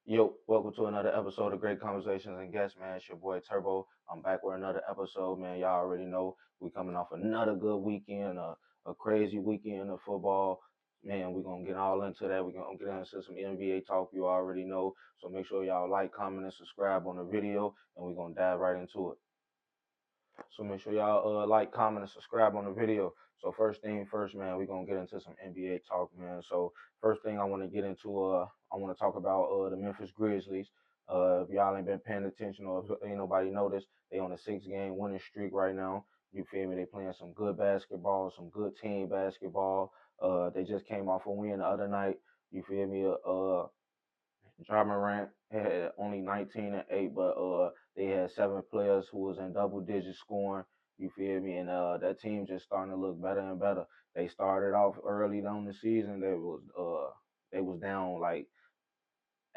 Yo, welcome to another episode of Great Conversations and Guests, man. It's your boy Turbo. I'm back with another episode, man. Y'all already know we coming off another good weekend, a crazy weekend of football. Man, we're gonna get all into that. We're gonna get into some NBA talk, you already know. So make sure y'all like, comment, and subscribe on the video, and we're gonna dive right into it. So make sure y'all like, comment, and subscribe on the video. So first thing first, man, we're gonna get into some NBA talk, man. So first thing I want to get into, I want to talk about the Memphis Grizzlies. If y'all ain't been paying attention or if ain't nobody noticed, they on a 6-game winning streak right now. You feel me? They playing some good basketball, some good team basketball. They just came off a win the other night. You feel me? Ja Morant had only 19 and 8, but they had 7 players who was in double digit scoring. You feel me? And that team just starting to look better and better. They started off early down the season. They was down like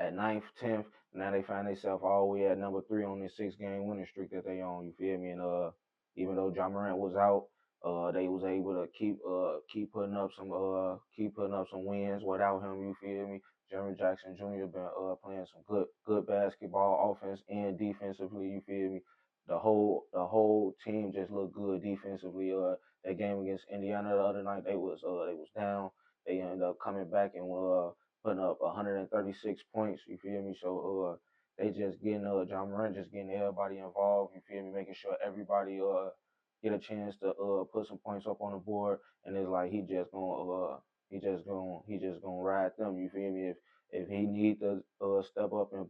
at ninth, 10th. Now they find themselves all the way at number 3 on this 6-game winning streak that they on. You feel me? And even though Ja Morant was out, they was able to keep putting up some wins without him. You feel me? Jeremy Jackson Jr. been playing some good basketball, offense and defensively. You feel me? The whole team just looked good defensively. That game against Indiana the other night, they was down. They ended up coming back and putting up 136 points. You feel me? So they just getting John Morant just getting everybody involved. You feel me? Making sure everybody get a chance to put some points up on the board. And it's like he just gonna ride them. You feel me? If he need to step up and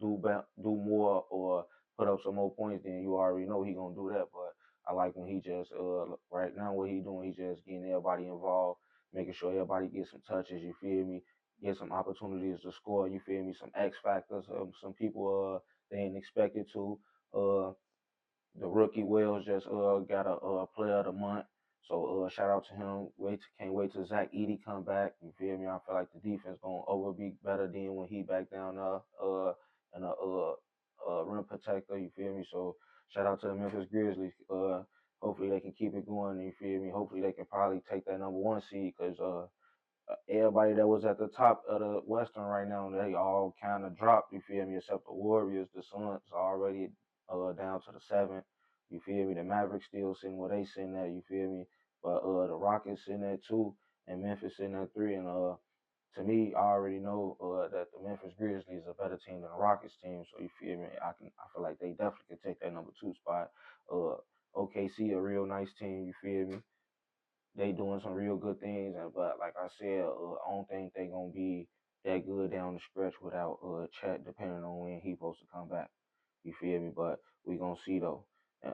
do more or put up some more points, then you already know he gonna do that. But I like when he just right now what he doing. He just getting everybody involved, making sure everybody gets some touches. You feel me? Get some opportunities to score. You feel me? Some X factors. Some people they ain't expected to. Uh, the rookie Wells just got a player of the month. So shout out to him. Can't wait till Zach Edey come back. You feel me? I feel like the defense gonna be better than when he back down and a rim protector. You feel me? So shout out to the Memphis Grizzlies. Hopefully they can keep it going. You feel me? Hopefully they can probably take that number 1 seed because everybody that was at the top of the Western right now, they all kind of dropped. You feel me? Except the Warriors, the Suns already down to the 7th. You feel me? The Mavericks still sitting where they sitting at. You feel me? But the Rockets sitting at 2 and Memphis sitting at 3. And to me, I already know that the Memphis Grizzlies is a better team than the Rockets team. So you feel me? I feel like they definitely can take that number 2 spot. Uh, OKC a real nice team. You feel me? They doing some real good things, but like I said, I don't think they gonna be that good down the stretch without Chet, depending on when he supposed to come back. You feel me? But we gonna see though. And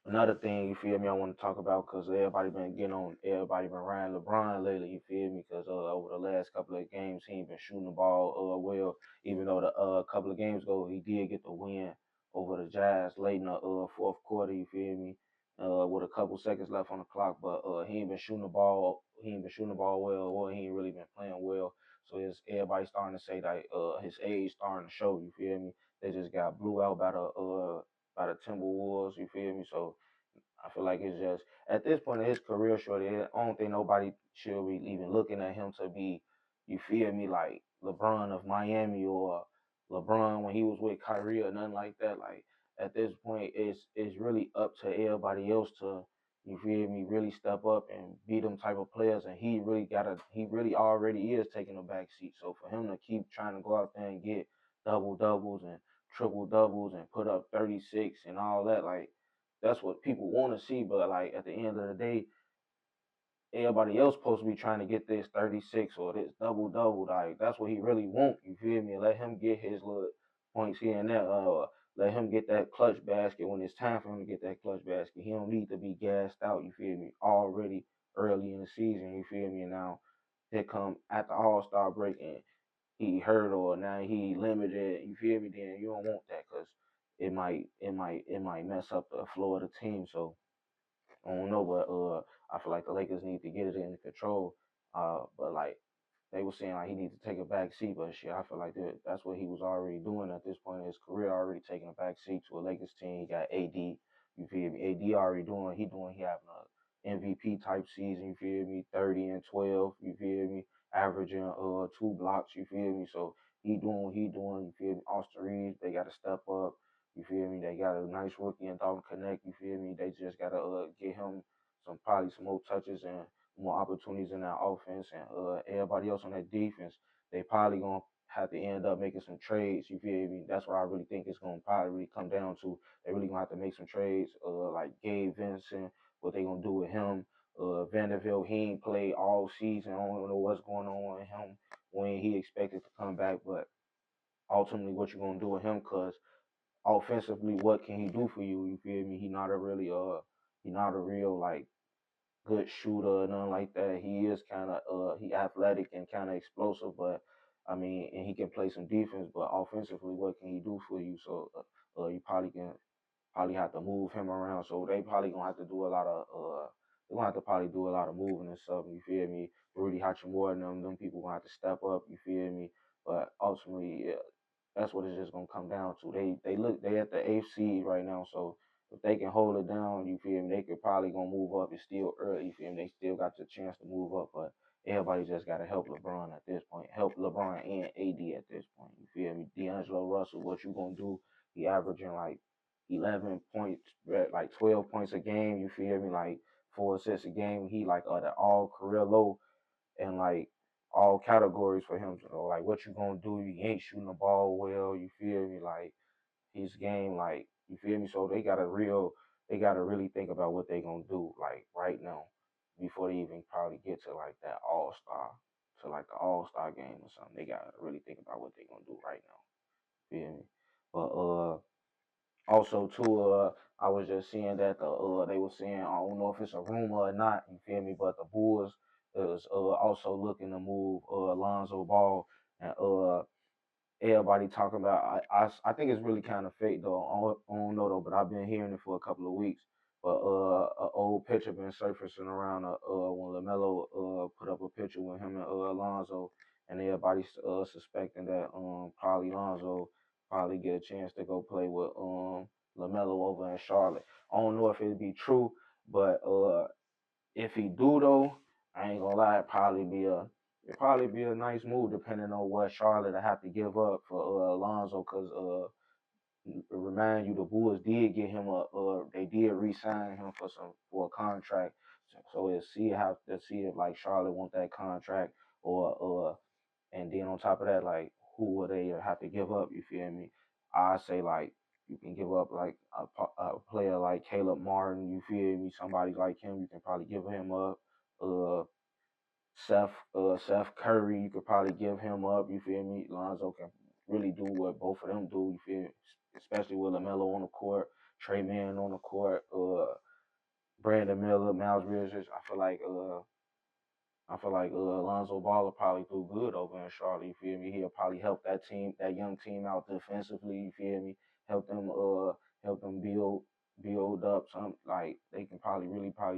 another thing, you feel me? I want to talk about because everybody been riding LeBron lately. You feel me? Because over the last couple of games, he ain't been shooting the ball well. Even though the couple of games ago he did get the win over the Jazz late in the fourth quarter. You feel me? With a couple seconds left on the clock, but he ain't been shooting the ball. He ain't been shooting the ball well, or he ain't really been playing well. So it's everybody starting to say that his age starting to show. You feel me? They just got blew out by the Timberwolves. You feel me? So I feel like it's just at this point in his career, shorty. I don't think nobody should be even looking at him to be, you feel me, like LeBron of Miami or LeBron when he was with Kyrie or nothing like that. Like at this point, it's really up to everybody else to, you feel me, really step up and be them type of players. And he really already is taking a back seat. So for him to keep trying to go out there and get double doubles and triple doubles and put up 36 and all that, like that's what people want to see. But like at the end of the day, everybody else supposed to be trying to get this 36 or this double double. Like that's what he really want. You feel me? Let him get his little points here and there. Let him get that clutch basket when it's time for him to get that clutch basket. He don't need to be gassed out. You feel me? Already early in the season. You feel me? And now here come at the All Star break and he hurt or now he limited. You feel me? Then you don't want that because it might mess up the flow of the team. So I don't know, but I feel like the Lakers need to get it in control. But like they were saying, like he needs to take a back seat. But shit, I feel like that's what he was already doing at this point in his career, already taking a back seat to a Lakers team. He got AD. You feel me? AD already doing. He having a MVP type season. You feel me? 30 and 12. You feel me? averaging 2 blocks. You feel me? So he doing. You feel me? Austin Reeves, they got to step up. You feel me? They got a nice rookie in Dalton Connect. You feel me? They just gotta get him probably some more touches and more opportunities in that offense, and everybody else on that defense. They probably gonna have to end up making some trades. You feel me? That's what I really think it's gonna probably really come down to. They really gonna have to make some trades. Like Gabe Vincent, what they gonna do with him? Vanderbilt, he ain't played all season. I don't know what's going on with him when he expected to come back, but ultimately, what you gonna do with him? Cause offensively, what can he do for you? You feel me? He not a real like good shooter or nothing like that. He is kind of he athletic and kind of explosive, but I mean, and he can play some defense. But offensively, what can he do for you? So you probably have to move him around. So they probably gonna have to do a lot of they're gonna have to probably do a lot of moving and stuff. You feel me? Rudy Hachimura and them people gonna have to step up. You feel me? But ultimately, yeah, that's what it's just gonna come down to. They at the eighth seed right now, so if they can hold it down, you feel me, they could probably gonna move up. It's still early, you feel me? They still got the chance to move up, but everybody just gotta help LeBron at this point. Help LeBron and AD at this point. You feel me? D'Angelo Russell, what you gonna do? He averaging like 11 points, like 12 points a game. You feel me? Like 4 assists a game. He like at an all career low and like all categories for him. So like, what you gonna do? You ain't shooting the ball well. You feel me? Like his game, like you feel me. So they gotta really think about what they gonna do like right now before they even probably get to like that All Star, to like the All Star game or something. They gotta really think about what they gonna do right now. Feel me? But also too, I was just seeing that they were saying, I don't know if it's a rumor or not, you feel me, but the Bulls is also looking to move Lonzo Ball, and everybody talking about. I think it's really kind of fake though. I don't know though, but I've been hearing it for a couple of weeks. But a old picture been surfacing around when Lamelo put up a picture with him and Alonzo, and everybody suspecting that probably Lonzo probably get a chance to go play with Lamelo over in Charlotte. I don't know if it'd be true, but if he do though, I ain't gonna lie, it'd probably be a nice move depending on what Charlotte have to give up for Alonzo, cause remind you the Bulls did get him they did re-sign him for a contract. So we'll see how to see if like Charlotte want that contract or and then on top of that, like who would they have to give up? You feel me? I say like you can give up like a player like Caleb Martin. You feel me? Somebody like him, you can probably give him up. Uh, Seth Curry, you could probably give him up. You feel me? Lonzo can really do what both of them do. You feel me? Especially with Lamelo on the court, Trey Mann on the court, Brandon Miller, Miles Bridges. I feel like Alonzo Ball will probably do good over in Charlotte. You feel me? He'll probably help that young team out defensively. You feel me? Help them help them build up some, like they can probably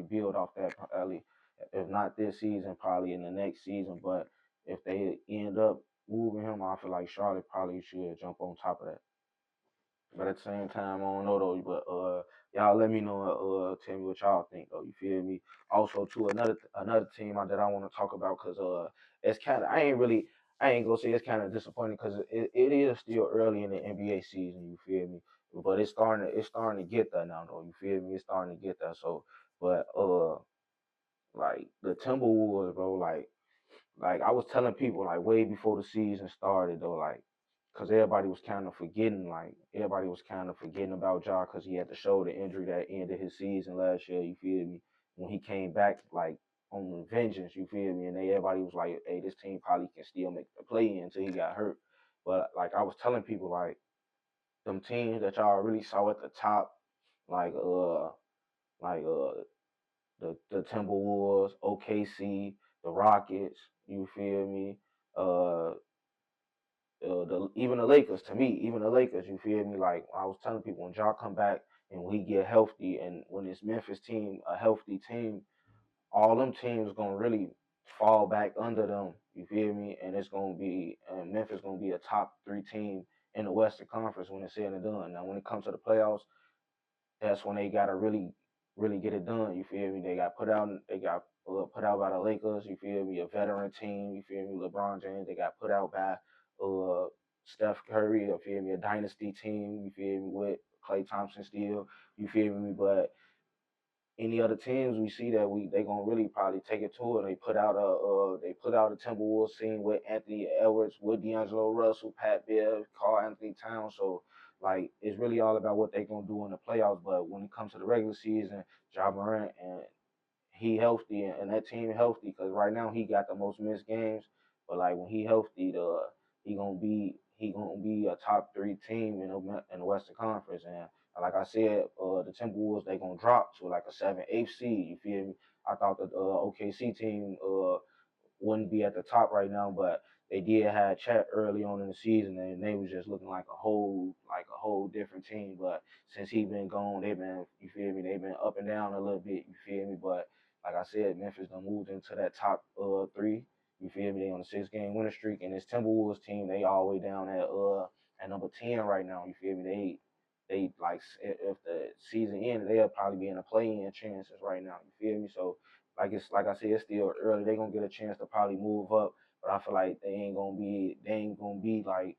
build off that probably, if not this season, probably in the next season. But if they end up moving him, I feel like Charlotte probably should jump on top of that. But at the same time, I don't know though. But y'all let me know. Tell me what y'all think though. You feel me? Also, to another team that I want to talk about, cause it's kind of I ain't gonna say it's kind of disappointing, cause it is still early in the NBA season. You feel me? But it's starting to get there now though. You feel me? It's starting to get there. So, but like the Timberwolves, bro, like I was telling people like way before the season started though, like, cause everybody was kind of forgetting about Ja, cause he had the shoulder injury that ended his season last year. You feel me? When he came back like on the vengeance, you feel me? And everybody was like, hey, this team probably can still make the play in until he got hurt. But like I was telling people, like them teams that y'all really saw at the top, like like the Timberwolves, OKC, the Rockets. You feel me? Uh, even the Lakers. To me, even the Lakers. You feel me? Like I was telling people, when Ja come back and we get healthy, and when this Memphis team a healthy team, all them teams gonna really fall back under them. You feel me? And Memphis gonna be a top 3 team in the Western Conference when it's said and done. Now, when it comes to the playoffs, that's when they gotta really, really get it done. You feel me? They got put out by the Lakers. You feel me? A veteran team. You feel me? LeBron James. They got put out by Steph Curry. You feel me? A dynasty team. You feel me? With Klay Thompson still. You feel me? But any other teams we see that they gonna really probably take it to it. They put out a Timberwolves team with Anthony Edwards, with D'Angelo Russell, Pat Bev, Karl Anthony Towns. So like it's really all about what they gonna do in the playoffs. But when it comes to the regular season, Ja Morant and he healthy and that team healthy because right now he got the most missed games. But like when he healthy, he gonna be a top three team in the Western Conference. And like I said, the Timberwolves they gonna drop to like a 7, 8 seed. You feel me? I thought the OKC team wouldn't be at the top right now, but they did have Chet early on in the season, and they was just looking like a whole different team. But since he been gone, they've been you feel me? They've been up and down a little bit. You feel me? But like I said, Memphis done moved into that top three. You feel me? They on a 6 game winning streak, and this Timberwolves team they all the way down at number 10 right now. You feel me? They like if the season ended, they'll probably be in a play-in chances right now. You feel me? So like I said, it's still early. They're gonna get a chance to probably move up, but I feel like they ain't gonna be like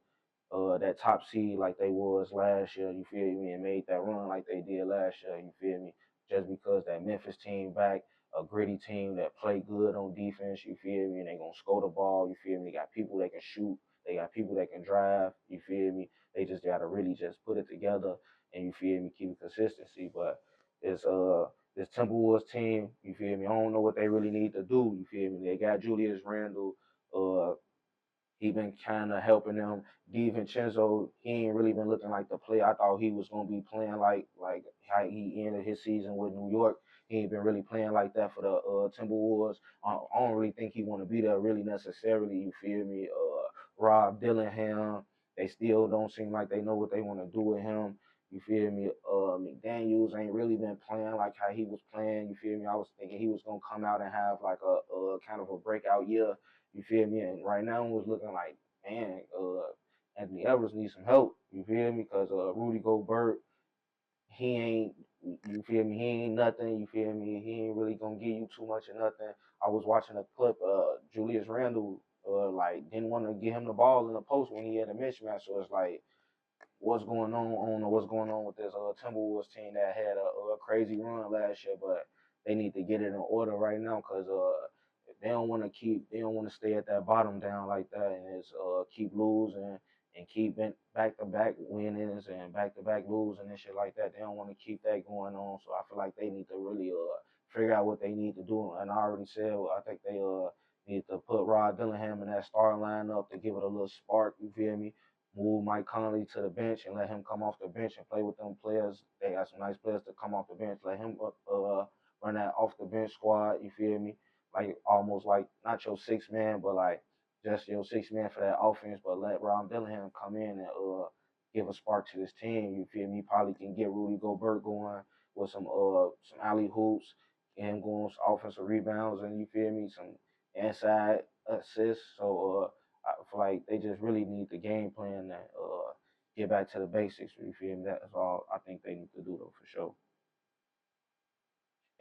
that top seed like they was last year, you feel me, and made that run like they did last year, you feel me? Just because that Memphis team back, a gritty team that play good on defense, you feel me, and they gonna score the ball, you feel me? They got people that can shoot, they got people that can drive, you feel me? They just gotta really just put it together and you feel me, keep consistency. But it's this Timberwolves team, you feel me? I don't know what they really need to do, you feel me? They got Julius Randle, uh he been kind of helping them. DiVincenzo, he ain't really been looking like the player I thought he was gonna be playing like how he ended his season with New York. He ain't been really playing like that for the Timberwolves. I don't really think he want to be there really necessarily. You feel me? Rob Dillingham, they still don't seem like they know what they want to do with him. You feel me? McDaniels ain't really been playing like how he was playing. You feel me? I was thinking he was gonna come out and have like a kind of a breakout year. You feel me? And right now it was looking like, man, Anthony Edwards needs some help. You feel me? Because Rudy Gobert, he ain't, you feel me? He ain't nothing. You feel me? He ain't really gonna give you too much of nothing. I was watching a clip. Julius Randle, like didn't want to give him the ball in the post when he had a mismatch. So it's like, what's going on? I don't know what's going on with this Timberwolves team that had a crazy run last year, but they need to get it in order right now because if they don't want to stay at that bottom down like that and it's keep losing and keep back to back winnings and back to back losing and shit like that. They don't want to keep that going on. So I feel like they need to really figure out what they need to do. And I already said I think they need to put Rod Dillingham in that starting lineup to give it a little spark. You feel me? Move Mike Conley to the bench and let him come off the bench and play with them players. They got some nice players to come off the bench. Let him run that off the bench squad. You feel me? Like almost like not your 6 man, but like just your 6 man for that offense. But let Rob Dillingham come in and give a spark to this team. You feel me? He probably can get Rudy Gobert going with some alley hoops and him going with some offensive rebounds and you feel me? Some inside assists. So I feel like they just really need the game plan and get back to the basics. You feel me? That's all I think they need to do though for sure.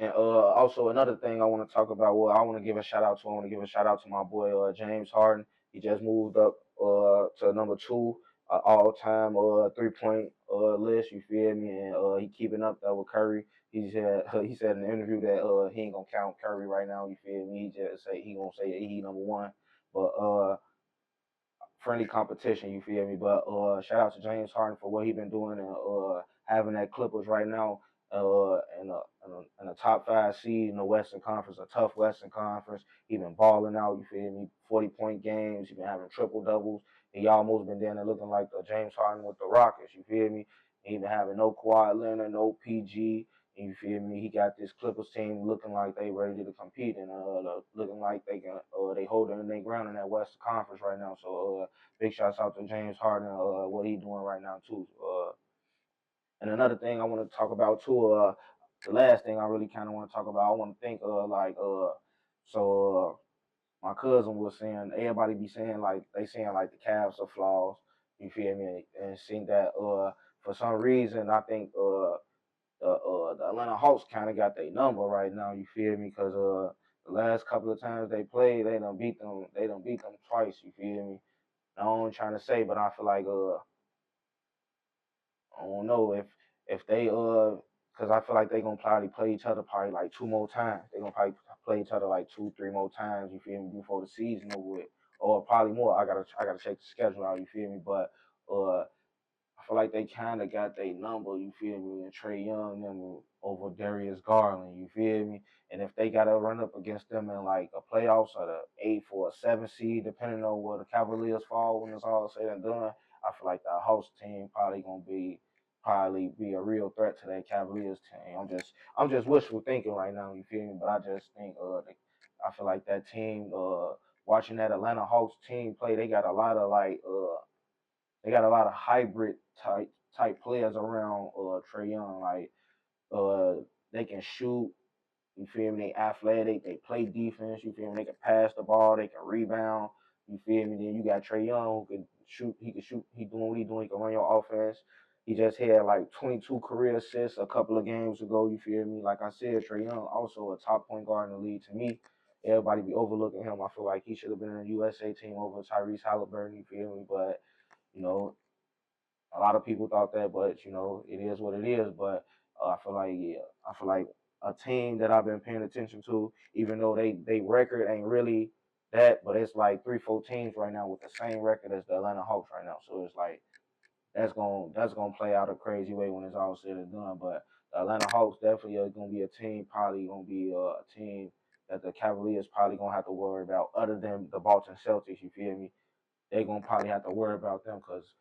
And also another thing I want to talk about. Well, I want to give a shout out to. I want to give a shout out to my boy James Harden. He just moved up to number 2 all time 3 point list. You feel me? And he keeping up there with Curry. He said in the interview that he ain't gonna count Curry right now. You feel me? He just say he gonna say that he number 1. But friendly competition, you feel me? But shout out to James Harden for what he been doing and having that Clippers right now in a top 5 seed in the Western Conference, a tough Western Conference. He been balling out, you feel me? 40-point games. He been having triple doubles. He almost been down there looking like the James Harden with the Rockets, you feel me? He been having no Kawhi Leonard, no PG. You feel me? He got this Clippers team looking like they ready to compete and looking like they can they holding their ground in that Western Conference right now. So big shouts out to James Harden, what he doing right now too. And another thing I want to talk about too, the last thing I really kind of want to talk about, I want to think so my cousin was saying everybody be saying like they saying like the Cavs are flaws. You feel me? And seeing that for some reason I think the Atlanta Hawks kind of got their number right now. You feel me? Because the last couple of times they played, they done beat them. They done beat them twice. You feel me? I don't know what I'm trying to say, but I feel like I don't know if they because I feel like they gonna probably play each other probably like two more times. They gonna probably play each other like two, three more times. You feel me? Before the season over with, or probably more. I gotta check the schedule out. You feel me? But uh, I feel like they kind of got their number, you feel me, and Trey Young them over Darius Garland, you feel me? And if they got to run up against them in like a playoffs or the 8th or a 7th seed, depending on where the Cavaliers fall when it's all said and done, I feel like the host team probably be a real threat to that Cavaliers team. I'm just wishful thinking right now, you feel me? But I just think I feel like that team watching that Atlanta Hawks team play, they got a lot of hybrid type players around Trey Young. Like uh they can shoot, you feel me, they athletic, they play defense, you feel me, they can pass the ball, they can rebound, you feel me. Then you got Trey Young who can shoot, he doing what he doing, he can run your offense. He just had like 22 career assists a couple of games ago, you feel me? Like I said, Trey Young also a top point guard in the league to me. Everybody be overlooking him. I feel like he should have been in the USA team over Tyrese Halliburton, you feel me? But you know, a lot of people thought that, but it is what it is. But I feel like yeah, I feel like a team that I've been paying attention to, even though they record ain't really that, but it's like 3, 4 teams right now with the same record as the Atlanta Hawks right now. So it's like that's gonna play out a crazy way when it's all said and done. But the Atlanta Hawks definitely are gonna be a team, probably gonna be a team that the Cavaliers probably gonna have to worry about, other than the Boston Celtics. You feel me? They gonna probably have to worry about them because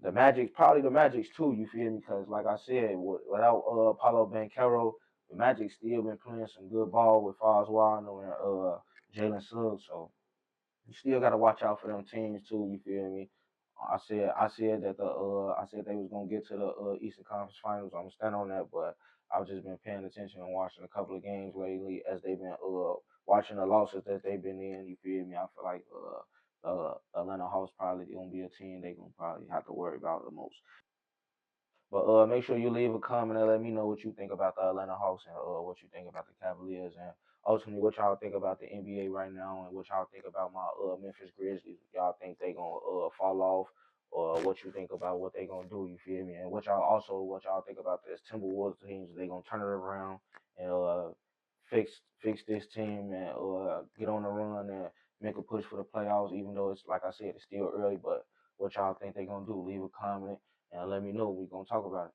the Magic, probably the Magic too. You feel me? Because like I said, without Paulo Banchero, the Magic still been playing some good ball with Foz Wagner and Jalen Suggs. So you still got to watch out for them teams too. You feel me? I said that I said they was gonna get to the Eastern Conference Finals. I'm gonna stand on that, but I've just been paying attention and watching a couple of games lately as they've been watching the losses that they've been in. You feel me? I feel like Atlanta Hawks probably gonna be a team they gonna probably have to worry about the most. But make sure you leave a comment and let me know what you think about the Atlanta Hawks and what you think about the Cavaliers and ultimately what y'all think about the NBA right now and what y'all think about my Memphis Grizzlies. Y'all think they gonna fall off, or what you think about what they gonna do? You feel me? And what y'all think about this Timberwolves teams? They gonna turn it around and fix this team and get on the run and make a push for the playoffs. Even though it's like I said, it's still early, but what y'all think they gonna do? Leave a comment and let me know. We're gonna talk about it.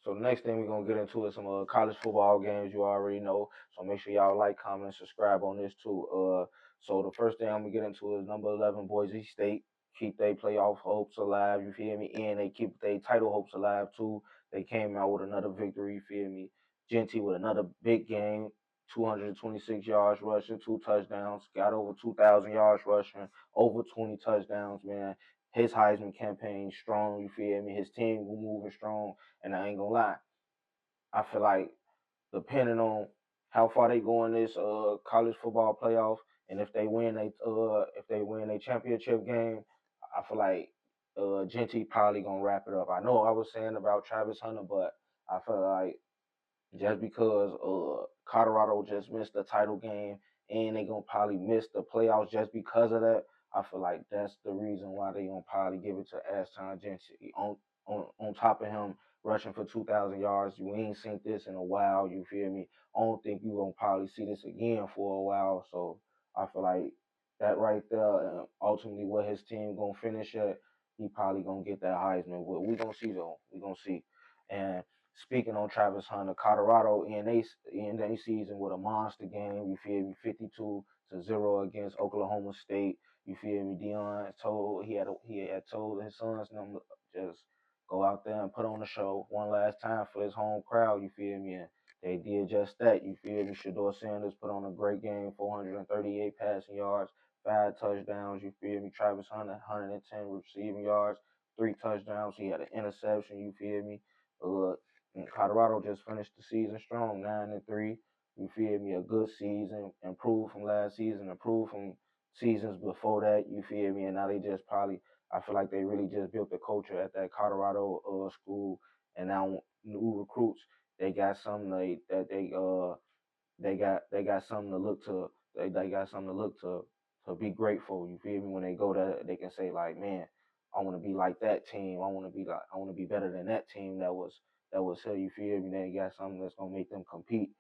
So the next thing we're gonna get into is some college football games. You already know. So make sure y'all like, comment, and subscribe on this too. So the first thing I'm gonna get into is number 11 Boise State. Keep their playoff hopes alive. You feel me? And they keep their title hopes alive too. They came out with another victory. You feel me? Genty with another big game. 226 yards rushing, 2 touchdowns, got over 2,000 yards rushing, over 20 touchdowns, man. His Heisman campaign strong, you feel me? His team moving strong, and I ain't gonna lie, I feel like depending on how far they go in this college football playoff, and if they win a championship game, I feel like Genty probably gonna wrap it up. I know I was saying about Travis Hunter, but I feel like just because Colorado just missed the title game and they gonna probably miss the playoffs just because of that. I feel like that's the reason why they gonna probably give it to Ashton Gentry on top of him rushing for 2,000 yards. You ain't seen this in a while. You feel me? I don't think you gonna probably see this again for a while. So I feel like that right there, and ultimately where his team gonna finish at, he probably gonna get that Heisman. But we gonna see though. We gonna see. And speaking on Travis Hunter, Colorado in their season with a monster game. You feel me? 52-0 against Oklahoma State. You feel me? Dion told he had told his sons them just go out there and put on the show one last time for his home crowd. You feel me? And they did just that. You feel me? Shador Sanders put on a great game, 438 passing yards, 5 touchdowns. You feel me? Travis Hunter, 110 receiving yards, 3 touchdowns. He had an interception. You feel me? Uh, and Colorado just finished the season strong, 9-3. You feel me? A good season, improved from last season, improved from seasons before that. You feel me? And now they just probably, I feel like they really just built the culture at that Colorado school, and now new recruits. They got something that they they got something to look to. They got something to look to be grateful. You feel me? When they go there, they can say like, man, I want to be like that team. I want to be better than that team that was here. You feel me? They got something that's gonna make them compete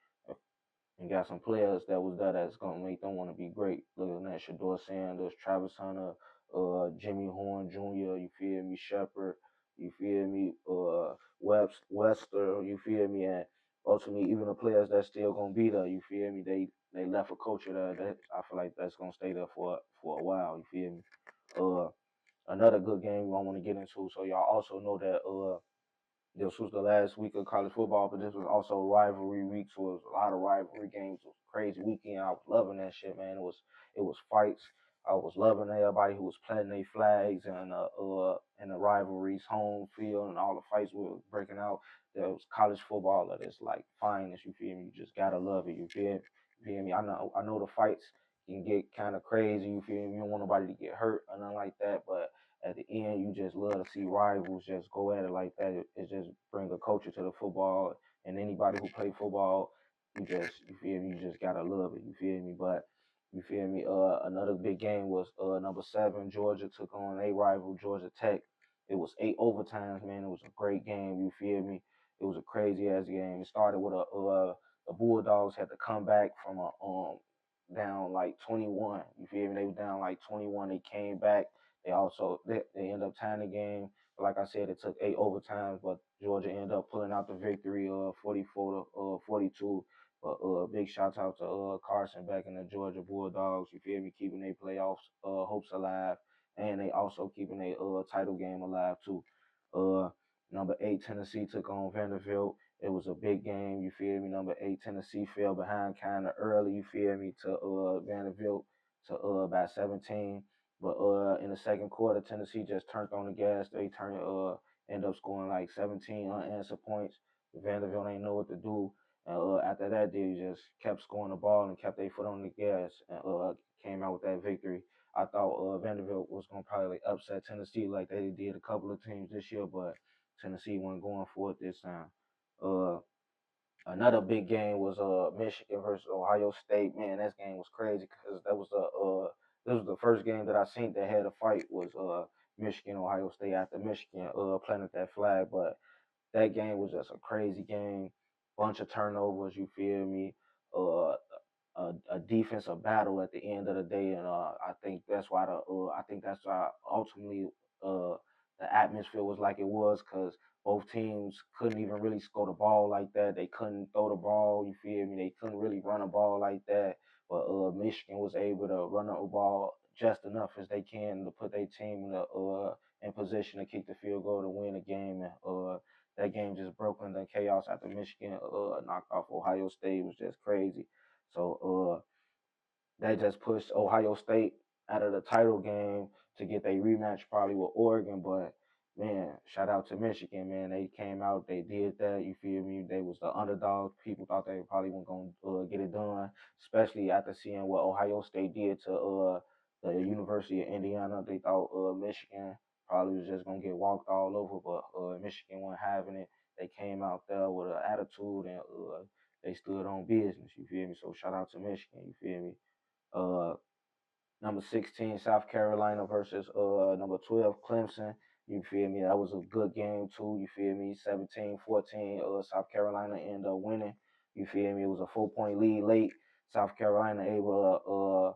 and got some players that was there that's gonna make them want to be great. Looking at Shador Sanders, Travis Hunter, Jimmy Horn Jr. You feel me? Shepard. You feel me? Webster. You feel me? And ultimately, even the players that's still gonna be there. You feel me? They left a culture there that I feel like that's gonna stay there for a while. You feel me? Uh, Another good game I want to get into. So y'all also know that this was the last week of college football, but this was also rivalry week, so it was a lot of rivalry games. It was a crazy weekend. I was loving that shit, man. It was fights. I was loving everybody who was planting their flags and the rivalries, home field, and all the fights we were breaking out. There was college football that is like finest. You feel me? You just gotta love it. You feel me? I know the fights can get kind of crazy. You feel me? You don't want nobody to get hurt or nothing like that, but at the end, you just love to see rivals just go at it like that. It just bring a culture to the football, and anybody who play football, you feel me, you just gotta love it. You feel me? But you feel me? Another big game was number 7 Georgia took on a rival Georgia Tech. It was 8 overtimes, man. It was a great game. You feel me? It was a crazy ass game. It started with the Bulldogs had to come back from a down like 21. You feel me? They was down like 21. They came back. They end up tying the game. But like I said, it took 8 overtimes, but Georgia ended up pulling out the victory, 44 to 42. But big shout out to Carson back in the Georgia Bulldogs. You feel me? Keeping their playoffs hopes alive, and they also keeping their title game alive too. Uh, Number 8 Tennessee took on Vanderbilt. It was a big game. You feel me? Number 8 Tennessee fell behind kind of early. You feel me? To Vanderbilt to about 17. But in the second quarter, Tennessee just turned on the gas. They end up scoring like 17 unanswered points. Vanderbilt ain't know what to do. And after that, they just kept scoring the ball and kept their foot on the gas and came out with that victory. I thought Vanderbilt was gonna probably like upset Tennessee like they did a couple of teams this year, but Tennessee wasn't going for it this time. Uh, Another big game was Michigan versus Ohio State. Man, that game was crazy because this was the first game that I seen that had a fight was Michigan Ohio State after Michigan planted that flag. But that game was just a crazy game. Bunch of turnovers, you feel me? Uh, a defensive battle at the end of the day, and I think that's why ultimately uh the atmosphere was like it was because both teams couldn't even really score the ball like that. They couldn't throw the ball. You feel me? They couldn't really run a ball like that. But Michigan was able to run the ball just enough as they can to put their team in position to kick the field goal to win the game. And that game just broke into chaos after Michigan knocked off Ohio State. It was just crazy. So that just pushed Ohio State out of the title game to get their rematch probably with Oregon. But man, shout out to Michigan, man. They came out, they did that. You feel me? They was the underdog. People thought they probably weren't gonna get it done, especially after seeing what Ohio State did to the University of Indiana. They thought Michigan probably was just gonna get walked all over, but Michigan wasn't having it. They came out there with an attitude and they stood on business. You feel me? So shout out to Michigan. You feel me? Uh, Number 16 South Carolina versus number 12 Clemson. You feel me? That was a good game too. You feel me? 17-14. South Carolina ended up winning. You feel me? It was a 4 point lead late. South Carolina able to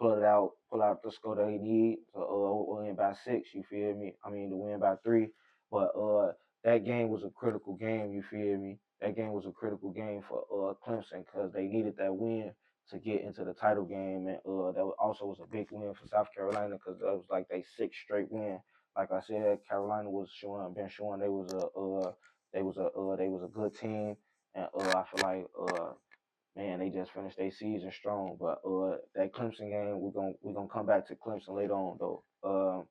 pull out the score they need to win by 6. You feel me? I mean to win by 3. But that game was a critical game. You feel me? That game was a critical game for Clemson because they needed that win to get into the title game, and also was a big win for South Carolina because that was like their 6th straight win. Like I said, Carolina been showing they was a good team, and I feel like man they just finished their season strong. But that Clemson game we gonna come back to Clemson later on though.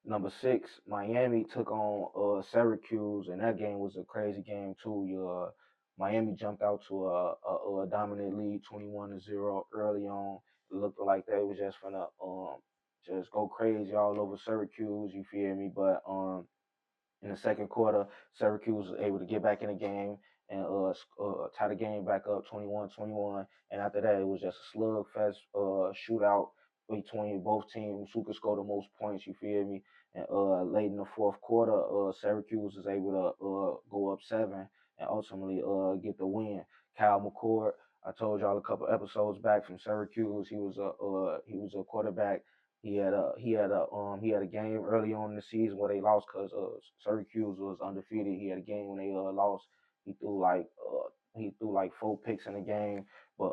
Number 6, Miami took on Syracuse, and that game was a crazy game too. Miami jumped out to a dominant lead, 21-0 early on. It looked like they was just gonna just go crazy all over Syracuse. You feel me? But in the second quarter, Syracuse was able to get back in the game, and tie the game back up 21-21. And after that, it was just a slugfest shootout between both teams who could score the most points. You feel me? And late in the fourth quarter, Syracuse was able to go up 7 and ultimately get the win. Kyle McCord, I told y'all a couple episodes back from Syracuse. He was a quarterback. He had a game early on in the season where they lost because Syracuse was undefeated. He had a game when they lost. He threw like he threw like 4 picks in the game, but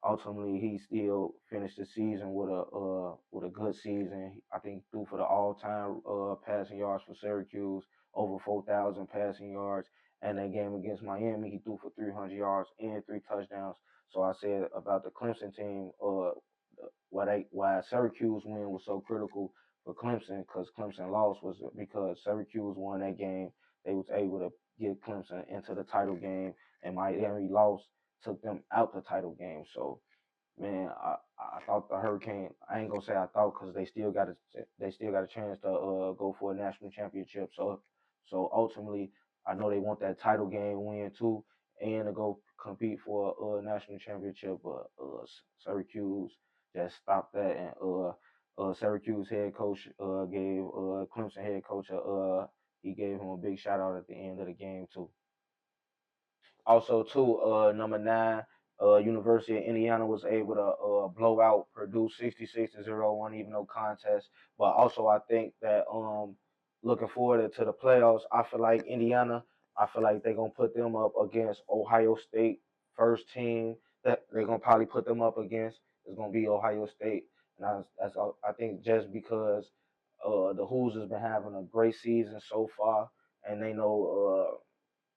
ultimately he still finished the season with a good season. I think he threw for the all-time passing yards for Syracuse, over 4,000 passing yards. And that game against Miami, he threw for 300 yards and 3 touchdowns. So I said about the Clemson team, why Syracuse win was so critical for Clemson, because Clemson lost was because Syracuse won that game. They was able to get Clemson into the title game, and Miami lost took them out the title game. So man, I thought the Hurricane. I ain't gonna say I thought, because they still got a chance to go for a national championship. So ultimately, I know they want that title game win too, and to go compete for a national championship. But Syracuse just stopped that, and Syracuse head coach gave Clemson head coach he gave him a big shout out at the end of the game too. Also, too, number 9, University of Indiana was able to blow out Purdue 66-0, one even no contest. But also, I think that looking forward to the playoffs, I feel like Indiana, I feel like they're gonna put them up against Ohio State, first team that they're gonna probably put them up against is gonna be Ohio State. And I think just because the Hoos has been having a great season so far, and they know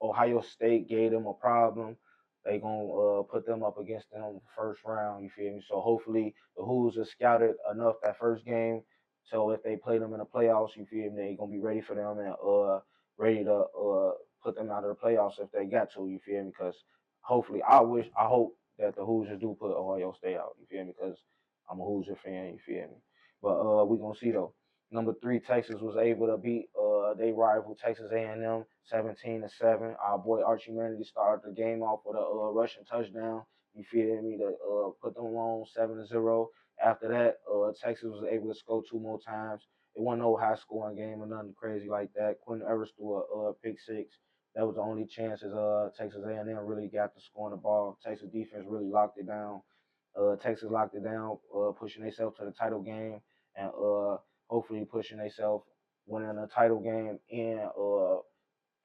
Ohio State gave them a problem. They gonna put them up against them first round. You feel me? So hopefully the Hoos are scouted enough that first game. So if they play them in the playoffs, you feel me? They gonna be ready for them and ready to put them out of the playoffs if they got to. You feel me? Because hopefully, I hope that the Hoosiers do put Ohio State out. You feel me? Because I'm a Hoosier fan. You feel me? But we gonna see though. Number 3, Texas was able to beat they rival Texas A&M 17-7. Our boy Archie Manning started the game off with a rushing touchdown. You feel me? To put them on 7-0. After that, Texas was able to score 2 more times. It wasn't no high scoring game or nothing crazy like that. Quentin Evers threw a pick six. That was the only chances Texas A&M really got to scoring the ball. Texas defense really locked it down. Texas locked it down, pushing themselves to the title game, and hopefully pushing themselves winning a title game and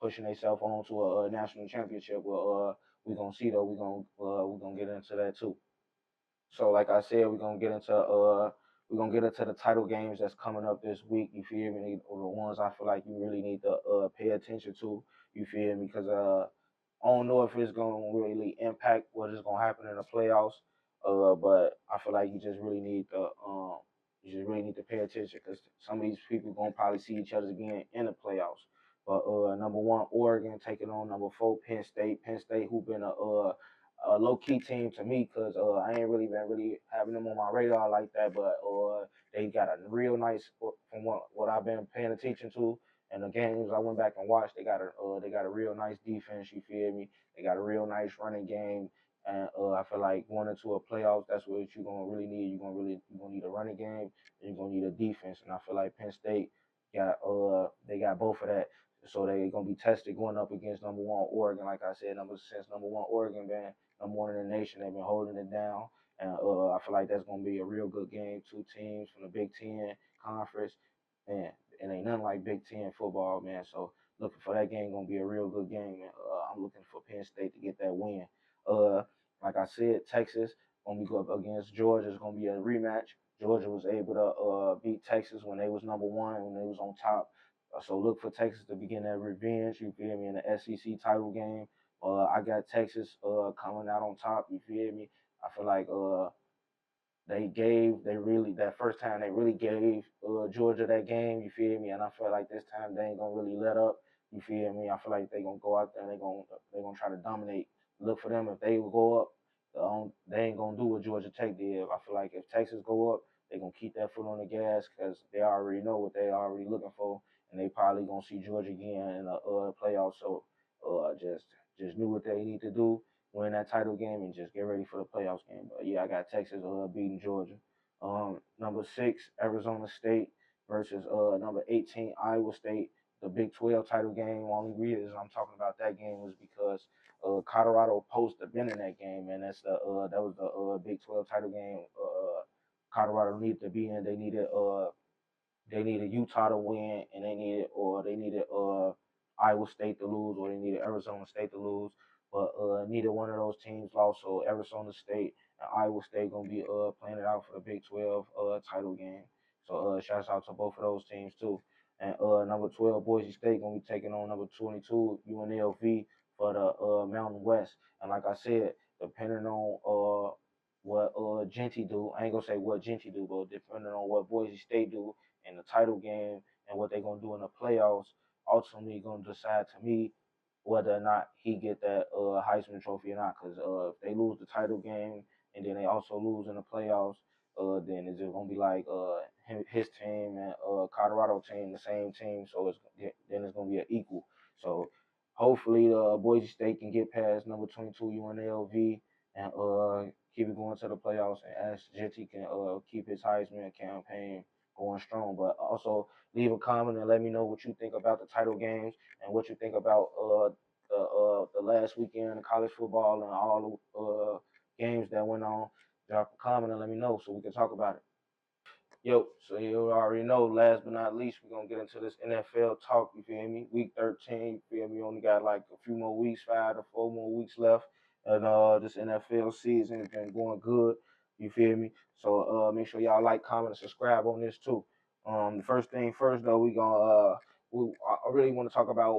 pushing themselves on to a national championship. Well, we're gonna see though. We're gonna get into that too. So like I said, we're gonna get into the title games that's coming up this week. You feel me? The ones I feel like you really need to pay attention to. You feel me? Because I don't know if it's gonna really impact what is gonna happen in the playoffs. But I feel like you just really need to pay attention, because some of these people gonna probably see each other again in the playoffs. But number 1 Oregon taking on number 4 Penn State. Penn State, who been a low key team to me, because I ain't really been really having them on my radar like that. But they got a real nice, from what I've been paying attention to. And the games I went back and watched, they got a real nice defense. You feel me? They got a real nice running game, and I feel like going into a playoffs, that's what you're gonna really need. You're gonna need a running game, and you're gonna need a defense. And I feel like Penn State they got both of that. So they gonna be tested going up against number 1 Oregon. Like I said, since number 1 Oregon been number 1 in the nation, they've been holding it down. And I feel like that's gonna be a real good game. 2 teams from the Big Ten conference, man. It ain't nothing like Big Ten football, man. So looking for that game, gonna be a real good game. And I'm looking for Penn State to get that win. Uh, like I said, Texas gonna be go up against Georgia. It's gonna be a rematch. Georgia was able to beat Texas when they was number 1, when they was on top. So look for Texas to begin that revenge. You feel me? In the SEC title game. I got Texas coming out on top. You feel me? I feel like that first time they really gave Georgia that game. You feel me? And I feel like this time they ain't gonna really let up. You feel me? I feel like they gonna go out there and they gonna try to dominate. Look for them if they go up. They ain't gonna do what Georgia Tech did. I feel like if Texas go up, they gonna keep that foot on the gas, because they already know what they already looking for, and they probably gonna see Georgia again in the playoffs. So just just knew what they need to do, win that title game, and just get ready for the playoffs game. But yeah, I got Texas beating Georgia. Number 6, Arizona State versus number 18, Iowa State. The Big 12 title game. Only reason I'm talking about that game was because Colorado Post have been in that game, and that was the Big 12 title game. Colorado needed to be in. They needed Utah to win, and they needed Iowa State to lose, or they needed Arizona State to lose. But neither one of those teams lost, so Arizona State and Iowa State gonna be playing it out for the Big 12 title game. So shouts out to both of those teams too. And number 12 Boise State gonna be taking on number 22 UNLV for the Mountain West. And like I said, depending on what Genty do, I ain't gonna say what Genty do, but depending on what Boise State do in the title game and what they're gonna do in the playoffs, ultimately gonna decide to me whether or not he get that Heisman Trophy or not. Because if they lose the title game and then they also lose in the playoffs, then it's just gonna be like his team and Colorado team, the same team. So then it's gonna be an equal. So hopefully Boise State can get past number 22 UNLV and keep it going to the playoffs, and as Jitty can keep his Heisman campaign going strong. But also leave a comment and let me know what you think about the title games and what you think about the last weekend of college football and all the games that went on. Drop a comment and let me know so we can talk about it. Yo, so you already know, last but not least, we're gonna get into this NFL talk, you feel me? Week 13, you feel me? Only got like a few more weeks, 5 to 4 more weeks left. And this NFL season has been going good, you feel me? So make sure y'all like, comment, and subscribe on this too. The first thing first though, I really want to talk about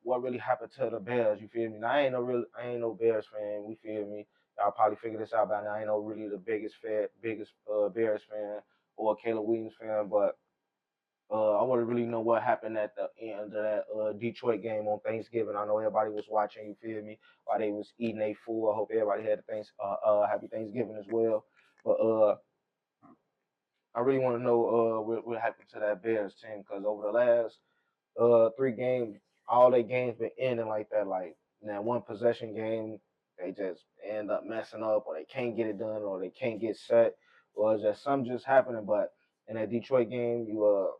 what really happened to the Bears, you feel me? Now I ain't no Bears fan, you feel me? Y'all probably figured this out by now. I ain't no really the biggest Bears fan or a Caleb Williams fan, but I want to really know what happened at the end of that Detroit game on Thanksgiving. I know everybody was watching. You feel me? While they was eating their food. I hope everybody had a happy Thanksgiving as well. But I really want to know what happened to that Bears team because over the last 3 games, all their games been ending like that. Like in that one possession game, they just end up messing up, or they can't get it done, or they can't get set, or it's just something just happening. But in that Detroit game, you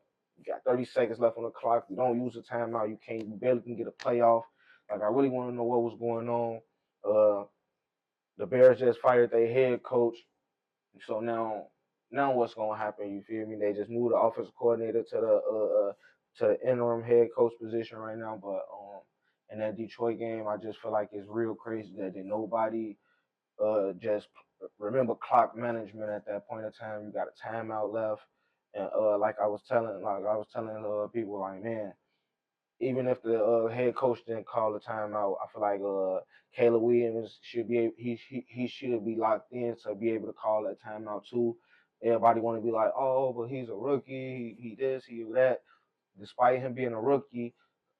got 30 seconds left on the clock. You don't use the timeout. You barely can get a playoff. Like I really want to know what was going on. Uh, the Bears just fired their head coach, so now what's gonna happen? You feel me? They just moved the offensive coordinator to the interim head coach position right now. But in that Detroit game, I just feel like it's real crazy that nobody just remember clock management at that point in time. You got a timeout left, and like I was telling people, like, man, even if the head coach didn't call the timeout, I feel like Caleb Williams he should be locked in to be able to call that timeout too. Everybody want to be like, oh, but he's a rookie, he this, he that. Despite him being a rookie,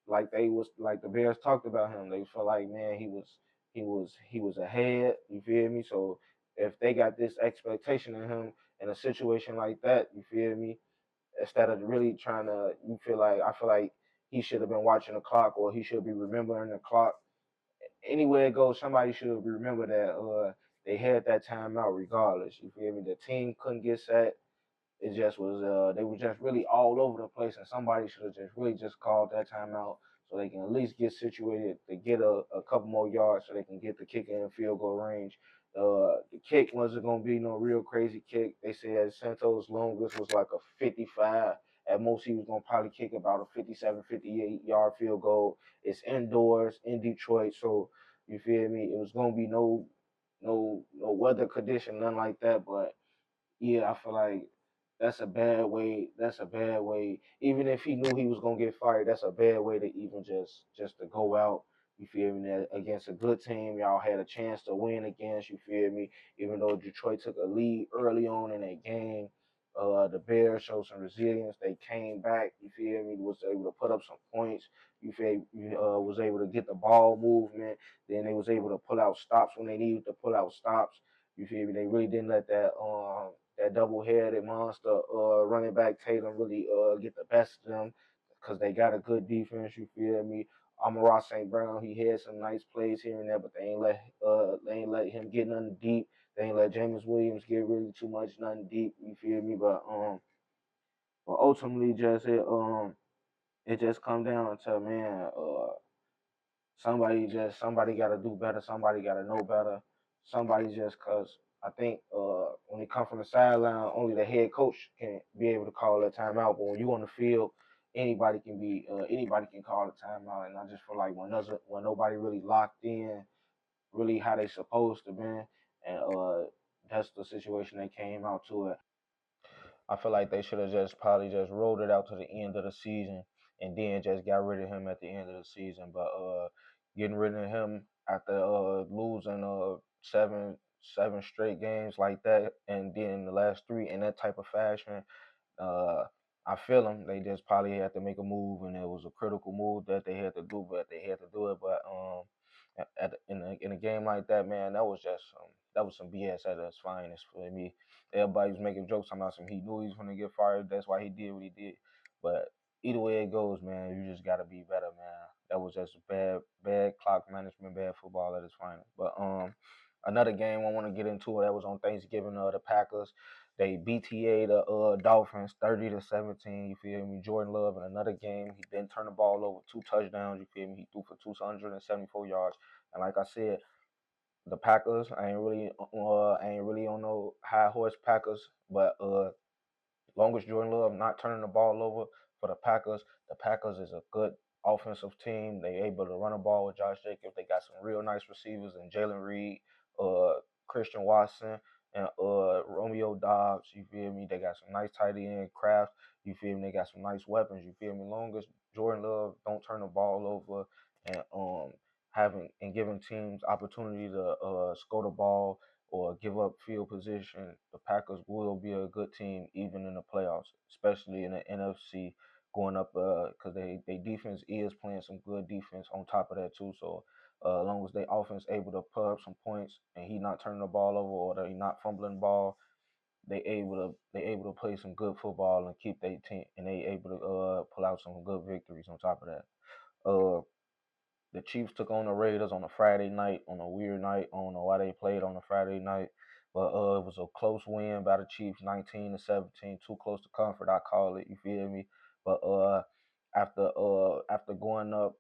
like the Bears talked about him, they felt like, man, he was ahead. You feel me? So if they got this expectation of him in a situation like that, you feel me? Instead of really trying to, I feel like he should have been watching the clock, or he should be remembering the clock. Anywhere it goes, somebody should remember that they had that timeout regardless. You feel me? The team couldn't get set. It just was they were just really all over the place, and somebody should have just really just called that timeout so they can at least get situated to get a couple more yards so they can get the kick in field goal range. The kick wasn't gonna be no real crazy kick. They said Santos' longest was like a 55. At most, he was gonna probably kick about a 57, 58 yard field goal. It's indoors in Detroit, so you feel me? It was gonna be no weather condition, nothing like that, but yeah, I feel like that's a bad way. That's a bad way. Even if he knew he was gonna get fired, that's a bad way to even just to go out. You feel me? Against a good team, y'all had a chance to win against. You feel me? Even though Detroit took a lead early on in that game, the Bears showed some resilience. They came back. You feel me? Was able to put up some points. You was able to get the ball movement. Then they was able to pull out stops when they needed to pull out stops. You feel me? They really didn't let that double-headed monster running back Tatum really get the best of them because they got a good defense. You feel me? Amon-Ra St. Brown, he had some nice plays here and there, but they ain't let him get nothing deep. They ain't let James Williams get really too much nothing deep. You feel me? But ultimately, it just come down to, man, somebody got to do better. Somebody got to know better. Somebody just cause I think when it comes from the sideline, only the head coach can be able to call that timeout. But when you on the field, anybody can call a timeout. And I just feel like when nobody really locked in, really how they supposed to be, and that's the situation they came out to it. I feel like they should have just probably just rolled it out to the end of the season and then just got rid of him at the end of the season. But getting rid of him after losing seven straight games like that, and then the last three in that type of fashion, uh, I feel them. They just probably had to make a move, and it was a critical move that they had to do, but they had to do it. But in a game like that, man, that was some BS at its finest for me. Everybody was making jokes about some. He knew he was going to get fired. That's why he did what he did. But either way it goes, man, you just got to be better, man. That was just bad clock management, bad football at its finest. But another game I want to get into that was on Thanksgiving. The Packers. They BTA the Dolphins 30-17. You feel me? Jordan Love in another game. He didn't turn the ball over, 2 touchdowns. You feel me? He threw for 274 yards. And like I said, the Packers. I ain't really on no high horse Packers, but long as Jordan Love not turning the ball over for the Packers is a good offensive team. They able to run the ball with Josh Jacobs. They got some real nice receivers in Jalen Reed, Christian Watson, and Romeo Dobbs. You feel me? They got some nice tight end Kraft. You feel me? They got some nice weapons. You feel me? Long as Jordan Love don't turn the ball over and having and giving teams opportunity to score the ball or give up field position, the Packers will be a good team even in the playoffs, especially in the NFC going up because they defense is playing some good defense on top of that too. So as long as they offense able to put up some points and he not turning the ball over or they not fumbling the ball, they able to play some good football and keep their team and they able to pull out some good victories on top of that. Uh, the Chiefs took on the Raiders on a Friday night, on a weird night. I don't know why they played on a Friday night, but it was a close win by the Chiefs, 19-17. Too close to comfort, I call it. You feel me? But after going up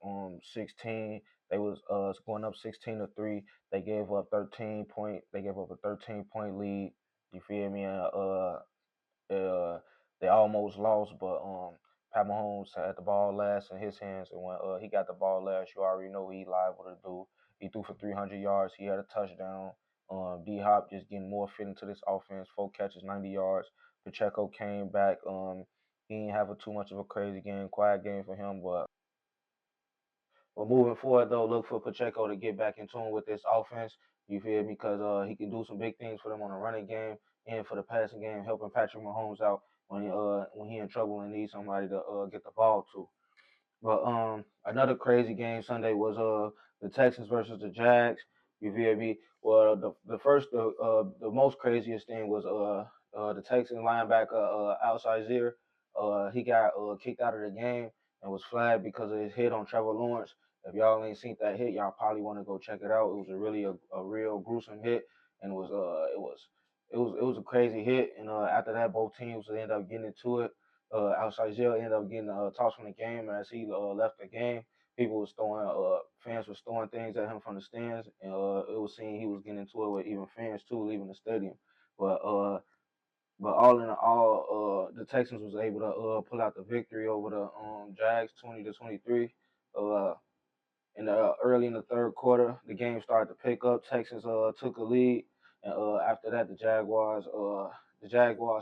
16, they was going up 16-3. They gave up 13 point. They gave up a 13-point lead. You feel me? Uh, they almost lost, but Pat Mahomes had the ball last in his hands, and when he got the ball last, you already know what he liable to do. He threw for 300 yards. He had a touchdown. D Hop just getting more fit into this offense. 4 catches, 90 yards. Pacheco came back. He didn't have too much of a crazy game, quiet game for him, but moving forward, though, look for Pacheco to get back in tune with this offense. You feel me? Because he can do some big things for them on the running game and for the passing game, helping Patrick Mahomes out when he in trouble and needs somebody to get the ball to. But another crazy game Sunday was the Texans versus the Jags. You feel me? Well, the most craziest thing was the Texans linebacker outside Zier. He got kicked out of the game and was flagged because of his hit on Trevor Lawrence. If y'all ain't seen that hit, y'all probably want to go check it out. It was a real gruesome hit, and it was a crazy hit. And after that, both teams ended up getting into it. Outside jail ended up getting tossed from the game as he left the game. Fans was throwing things at him from the stands, and it was seen he was getting into it with even fans too, leaving the stadium. But all in all, the Texans was able to pull out the victory over the Jags, 20-23. Uh, early in the third quarter, the game started to pick up. Texans took a lead, and after that, the Jaguars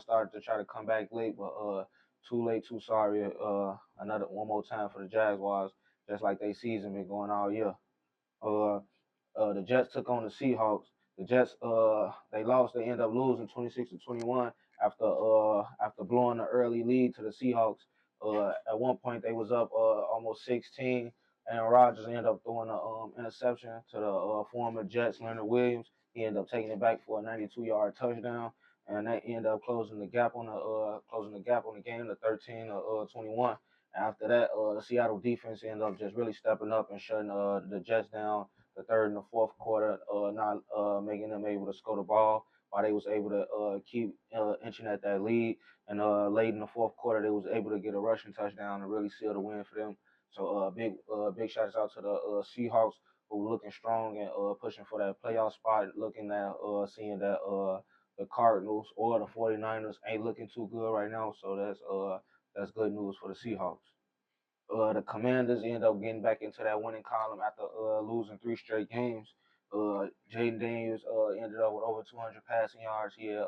started to try to come back late, but too late, too sorry. Another one more time for the Jaguars, just like they season been going all year. Uh, the Jets took on the Seahawks. The Jets they lost. They end up losing 26-21 after blowing the early lead to the Seahawks. At one point they was up almost 16, and Rodgers ended up throwing an interception to the former Jets Leonard Williams. He ended up taking it back for a 92-yard touchdown, and that ended up closing the gap on the game to 13-21. After that, the Seattle defense ended up just really stepping up and shutting the Jets down the third and the fourth quarter, not making them able to score the ball. While they was able to keep inching at that lead, and late in the fourth quarter, they was able to get a rushing touchdown and really seal the win for them. So big shout out to the Seahawks who were looking strong and pushing for that playoff spot, looking at seeing that the Cardinals or the 49ers ain't looking too good right now. So that's good news for the Seahawks. The Commanders end up getting back into that winning column after losing three straight games. Jaden Daniels ended up with over 200 passing yards. He had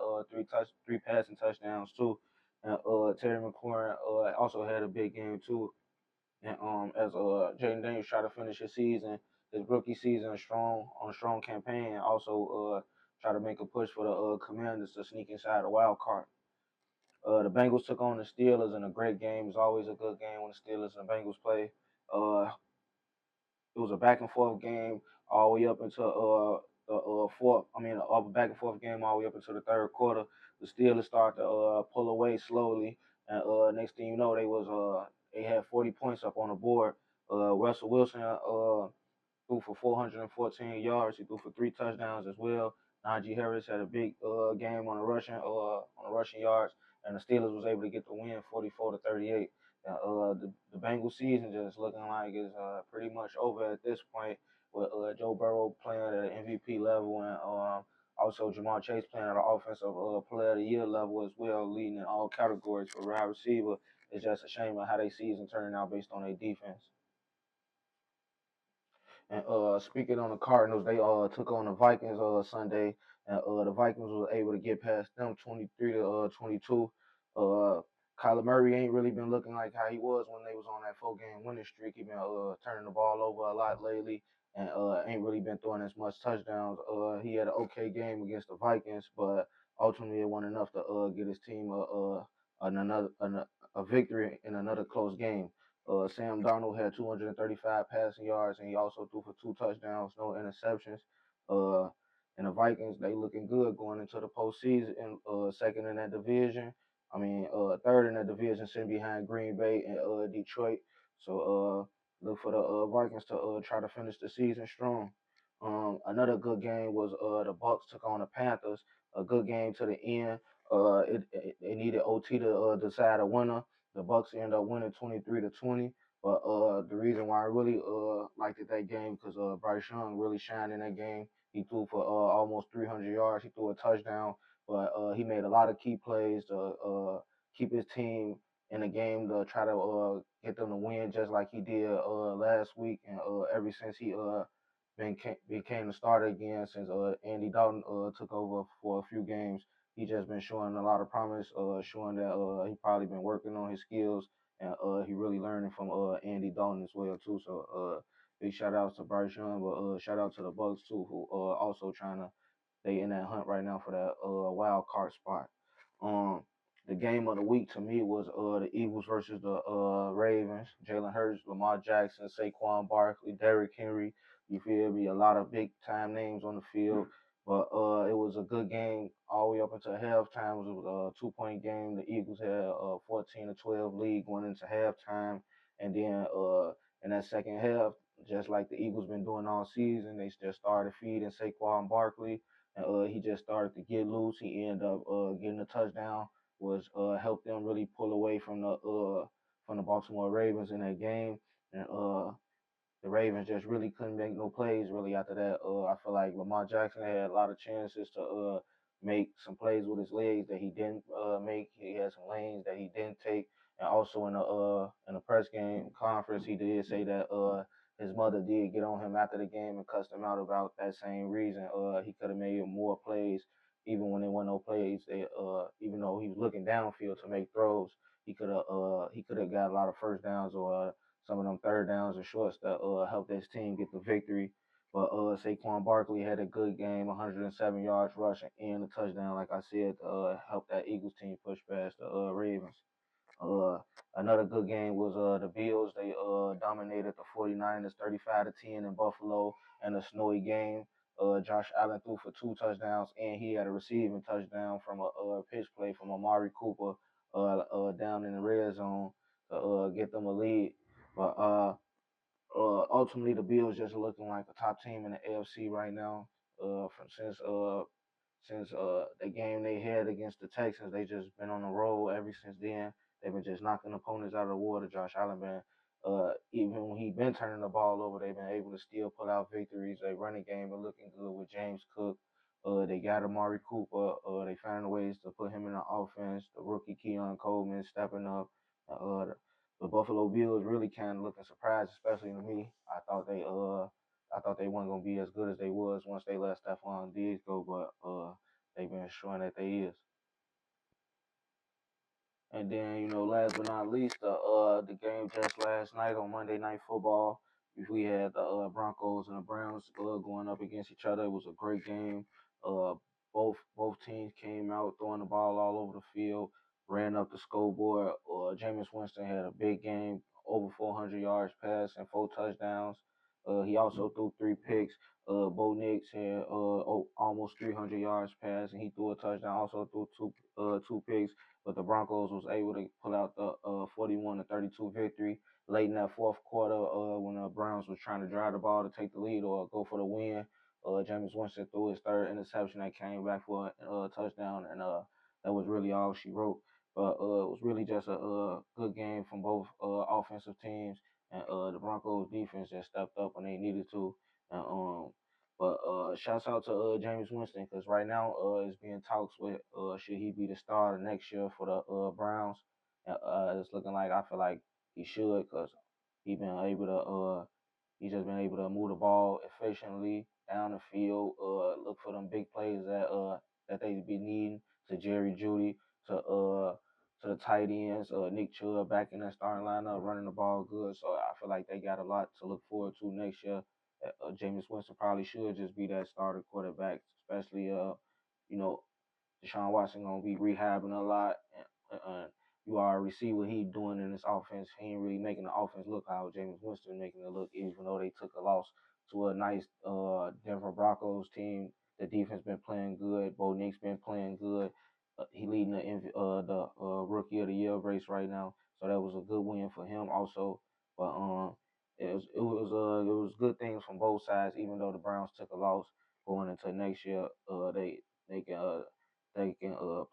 three passing touchdowns too. And Terry McLaurin also had a big game too. And as Jaden Daniels tried to finish his rookie season strong on a strong campaign, and also try to make a push for the Commanders to sneak inside the wild card. The Bengals took on the Steelers in a great game. It's always a good game when the Steelers and the Bengals play. Uh, it was a back and forth game all the way up until the fourth. I mean, a back and forth game all the way up until the third quarter. The Steelers started to pull away slowly, and next thing you know, they had 40 points up on the board. Russell Wilson threw for 414 yards. He threw for three touchdowns as well. Najee Harris had a big game on the rushing yards, and the Steelers was able to get the win, 44-38. The Bengals season just looking like it's pretty much over at this point, with Joe Burrow playing at an MVP level, and also Jamar Chase playing at an offensive player of the year level as well, leading in all categories for wide receiver. It's just a shame of how they season turning out based on their defense. And speaking on the Cardinals, they took on the Vikings Sunday, and the Vikings was able to get past them 23 to 22. Uh, Kyler Murray ain't really been looking like how he was when they was on that 4 game winning streak. He been turning the ball over a lot lately, and ain't really been throwing as much touchdowns. He had an okay game against the Vikings, but ultimately it wasn't enough to get his team a victory in another close game. Sam Darnold had 235 passing yards, and he also threw for two touchdowns, no interceptions. Uh, and the Vikings, they looking good going into the postseason, and second in that division. I mean, third in that division, sitting behind Green Bay and Detroit. So look for the Vikings to try to finish the season strong. Another good game was the Bucks took on the Panthers. A good game to the end. It needed OT to decide a winner. The Bucks ended up winning 23-20. But the reason why I really liked it that game because Bryce Young really shined in that game. He threw for almost 300 yards. He threw a touchdown, but he made a lot of key plays to keep his team in the game to try to get them to win, just like he did last week. And ever since he became the starter again, since Andy Dalton took over for a few games, he just been showing a lot of promise, showing that he probably been working on his skills, and he really learning from Andy Dalton as well too. So big shout outs to Bryce Young, but shout out to the Bucks too, who also trying to they in that hunt right now for that wild card spot. Um, the game of the week to me was the Eagles versus the Ravens. Jalen Hurts, Lamar Jackson, Saquon Barkley, Derrick Henry. You feel me? A lot of big time names on the field. But it was a good game all the way up until halftime. It was a 2 point game. The Eagles had a 14-12 lead going into halftime. And then in that second half, just like the Eagles been doing all season, they just started feeding Saquon Barkley. And he just started to get loose. He ended up getting a touchdown, was helped them really pull away from the Baltimore Ravens in that game. And the Ravens just really couldn't make no plays really after that. I feel like Lamar Jackson had a lot of chances to make some plays with his legs that he didn't make. He had some lanes that he didn't take. And also in the press game conference, he did say that his mother did get on him after the game and cussed him out about that same reason. He could have made more plays even when there were no plays. Even though he was looking downfield to make throws, he could have got a lot of first downs or some of them third downs and shorts that helped his team get the victory. But Saquon Barkley had a good game, 107 yards rushing and a touchdown, like I said, to help that Eagles team push past the Ravens. Uh, Another good game was the Bills. They dominated the 49ers 35-10 in Buffalo in a snowy game. Josh Allen threw for two touchdowns, and he had a receiving touchdown from a pitch play from Amari Cooper down in the red zone to get them a lead. But ultimately, the Bills just looking like a top team in the AFC right now. From since the game they had against the Texans, they just been on the roll ever since then. They've been just knocking opponents out of the water. Josh Allen been even when he been turning the ball over, they've been able to still pull out victories. Their running game been looking good with James Cook. They got Amari Cooper. They found ways to put him in the offense. The rookie Keon Coleman stepping up. The Buffalo Bills really kind of looking surprised, especially to me. I thought they weren't gonna be as good as they was once they let Stephon Diggs go, but they've been showing that they is. And then, last but not least, the game just last night on Monday Night Football. We had the Broncos and the Browns going up against each other. It was a great game. Uh, both teams came out throwing the ball all over the field, ran up the scoreboard. Jameis Winston had a big game, over 400 yards passing, 4 touchdowns. He also threw 3 picks. Bo Nix had almost 300 yards passing. He threw a touchdown. Also threw two picks, but the Broncos was able to pull out the 41-32 victory late in that fourth quarter when the Browns was trying to drive the ball to take the lead or go for the win. Jameis Winston threw his third interception that came back for a touchdown, and that was really all she wrote. But it was really just a good game from both offensive teams, and the Broncos defense just stepped up when they needed to. And, but shouts out to James Winston because right now it's being talks with should he be the starter next year for the Browns. It's looking like I feel like he should because he been able to he's just been able to move the ball efficiently down the field. Look for them big plays that they be needing to Jerry Judy to the tight ends. Nick Chubb back in that starting lineup running the ball good. So I feel like they got a lot to look forward to next year. Jameis Winston probably should just be that starter quarterback, especially you know, Deshaun Watson gonna be rehabbing a lot. You already see what he doing in this offense. He ain't really making the offense look how Jameis Winston making it look, even though they took a loss to a nice Denver Broncos team. The defense been playing good. Bo Nix been playing good. He leading the rookie of the year race right now, so that was a good win for him also. But it was good things from both sides. Even though the Browns took a loss going into next year, they can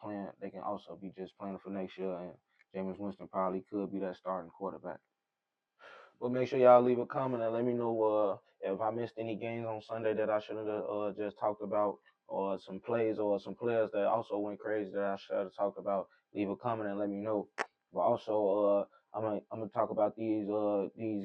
plan. They can also be just planning for next year, and Jameis Winston probably could be that starting quarterback. But make sure y'all leave a comment and let me know if I missed any games on Sunday that I should have just talked about, or some plays or some players that also went crazy that I should have talked about. Leave a comment and let me know. But also, I'm gonna talk about these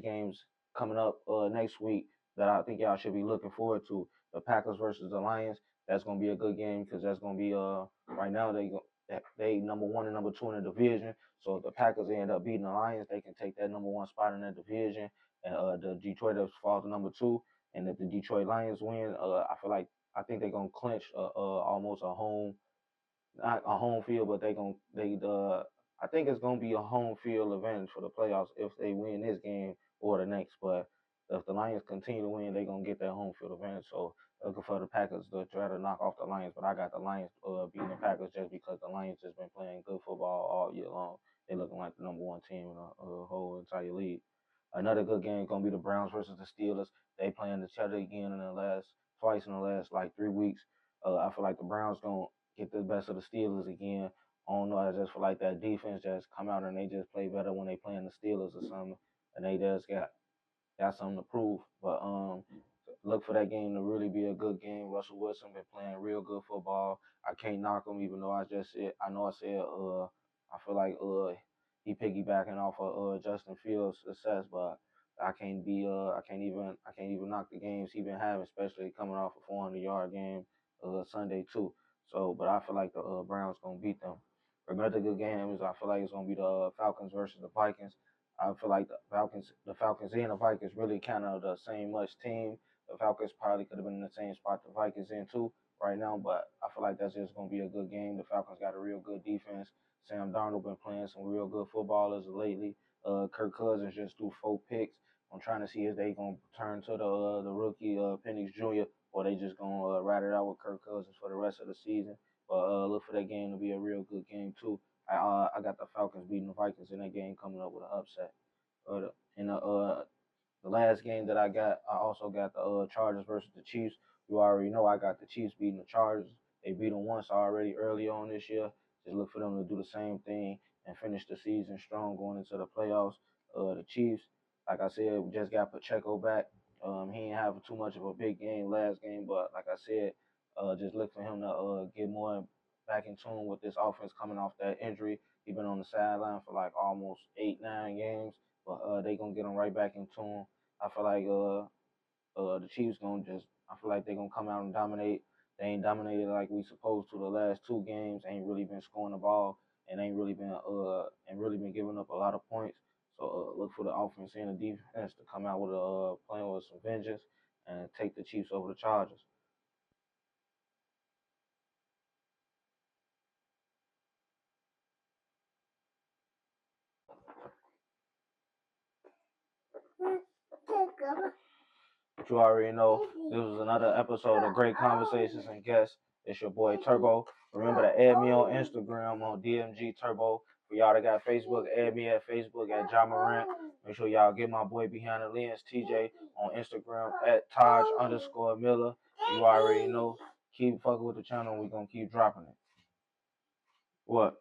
games coming up next week that I think y'all should be looking forward to. The Packers versus the Lions. That's gonna be a good game because that's gonna be right now they number one and number two in the division. So if the Packers end up beating the Lions, they can take that number one spot in that division, and the Detroit fall to number two. And if the Detroit Lions win, I think they're gonna clinch almost a home, not a home field, but they I think it's gonna be a home field advantage for the playoffs if they win this game or the next. But if the Lions continue to win, they're gonna get that home field advantage. So looking for the Packers to try to knock off the Lions, but I got the Lions beating the Packers just because the Lions just been playing good football all year long. They looking like the number one team in the whole entire league. Another good game gonna be the Browns versus the Steelers. They playing each other again in the last twice in the last like 3 weeks. I feel like the Browns gonna get the best of the Steelers again. I don't know. I just feel like that defense just come out and they just play better when they playing the Steelers or something, and they just got something to prove. But look for that game to really be a good game. Russell Wilson been playing real good football. I can't knock him, even though I know I said I feel like he piggybacking off of Justin Fields' success, but I can't even knock the games he been having, especially coming off a 400-yard game Sunday too. So, but I feel like the Browns gonna beat them. Another good game is I feel like it's gonna be the Falcons versus the Vikings. I feel like the Falcons and the Vikings really kind of the same much team. The Falcons probably could have been in the same spot the Vikings in too right now, but I feel like that's just gonna be a good game. The Falcons got a real good defense. Sam Darnold been playing some real good footballers lately. Kirk Cousins just threw 4 picks. I'm trying to see if they gonna turn to the rookie Penix Jr. or they just gonna ride it out with Kirk Cousins for the rest of the season. But look for that game to be a real good game too. I got the Falcons beating the Vikings in that game, coming up with an upset. In the last game that I got, I also got the Chargers versus the Chiefs. You already know I got the Chiefs beating the Chargers. They beat them once already early on this year. Just look for them to do the same thing and finish the season strong going into the playoffs. The Chiefs, like I said, we just got Pacheco back. He didn't have too much of a big game last game, but like I said, just look for him to get more back in tune with this offense coming off that injury. He's been on the sideline for like almost 8, 9 games, but they gonna get him right back in tune. I feel like the Chiefs gonna just I feel like they're gonna come out and dominate. They ain't dominated like we supposed to the last 2 games. Ain't really been scoring the ball and ain't really been giving up a lot of points. So look for the offense and the defense to come out with a playing with some vengeance and take the Chiefs over the Chargers. But you already know this was another episode of Great Conversations and Guests. It's your boy Turbo. Remember to add me on Instagram on DMG Turbo. For y'all that got Facebook, add me at Facebook at John Morant. Make sure y'all get my boy behind the lens, TJ, on Instagram at Taj_Miller. You already know. Keep fucking with the channel. We're gonna keep dropping it. What?